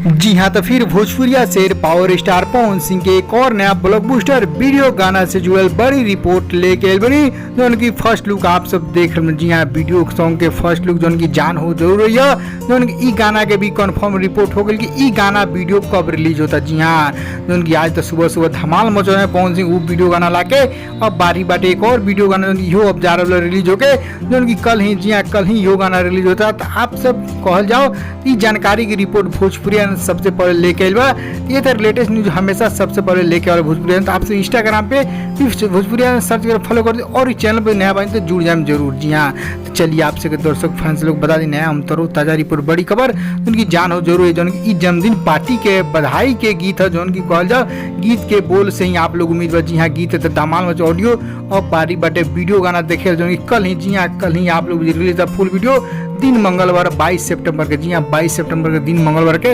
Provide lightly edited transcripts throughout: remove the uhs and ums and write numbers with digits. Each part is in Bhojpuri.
जी हाँ, तो फिर भोजपुरिया शेर पावर स्टार पवन सिंह के एक और नया ब्लॉकबस्टर वीडियो गाना से जुड़ल बड़ी रिपोर्ट लेके आइल बनी, जो उनकी फर्स्ट लुक आप सब देख रहे हैं। जी हाँ, वीडियो सॉन्ग के फर्स्ट लुक जो उनकी जान हो जरूर रही है, जो उनकी ई गाना के भी कंफर्म रिपोर्ट हो गई कि ई गाना वीडियो कब रिलीज होता। जी हाँ, जो उनकी आज तो सुबह सुबह धमाल मचो है पवन सिंह वो वीडियो गाना लाके। अब बारी बाटे एक और वीडियो गाना यो अब जा रहा रिलीज होके, जो उनकी कल ही, जी हाँ कल ही यो गाना रिलीज होता। तो आप सब कहल जाओ ई जानकारी की रिपोर्ट भोजपुरिया सबसे पहले लेके आइल बा। ये तो लेटेस्ट न्यूज हमेशा सबसे पहले लेके आए भोजपुरिया। तो आपसे इंस्टाग्राम पे भोजपुरिया सर्च कर फॉलो कर दे, और इस चैनल पे नया बने तो जुड़ जाए जरूर। जी हाँ, तो चलिए आपसे दर्शक फैंस लोग बता दें नया हम तरो ताजा रिपोर्ट बड़ी खबर उनकी जान हो जरूर है। जो उनकी जन्मदिन पार्टी के बधाई के गीत है, जो उनकी कहल जाओ गीत के बोल से ही आप लोग उम्मीद। जी हाँ, गीत है तो धमाल मच ऑडियो और बारी बाटे वीडियो गाना देखे, जो कल ही, जी हाँ कल ही आप लोग रिलीज था फुल वीडियो दिन मंगलवार 22 सितंबर के। जी हाँ 22 सितंबर के दिन मंगलवार के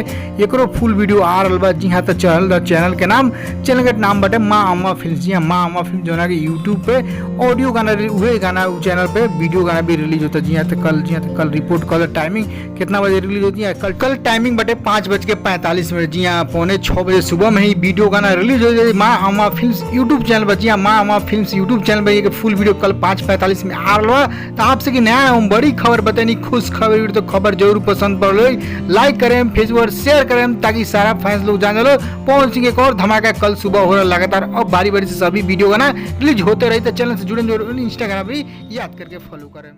एकरो फुल वीडियो आ रहा बा। जी हाँ, तो चैनल के नाम बटे माँ अम्मा फिल्म। जी हाँ माँ अम्मा फिल्म जो है कि यूट्यूब पे ऑडियो गाना वही गाना चैनल पे वीडियो गाना भी रिलीज होता है। जी हाँ, तो कल, जी हाँ तो कल रिपोर्ट कल टाइमिंग कितना बजे रिलीज होती है। कल टाइमिंग बटे 5:45। जी हाँ 5:45 बजे सुबह में ही वीडियो गाना रिलीज हो जाए माँ अम्मा फिल्म यूट्यूब चैनल पर। जी हाँ माँ अम्मा फिल्म यूट्यूब चैनल पर फुल वीडियो कल 5:45 में आ रहा। तो आपसे कि नया बड़ी खबर बतानी, खुश खबर, तो खबर जरूर पसंद पड़ लाइक करें, फेसबुक पर शेयर करें, ताकि सारा फैंस लोग जान लो पवन सिंह एक और धमाका कल सुबह हो रहा लगातार। और बारी बारी से सभी वीडियो गाना रिलीज होते रहे। तो चैनल से जुड़े जरूर, इंस्टाग्राम भी याद करके फॉलो करें।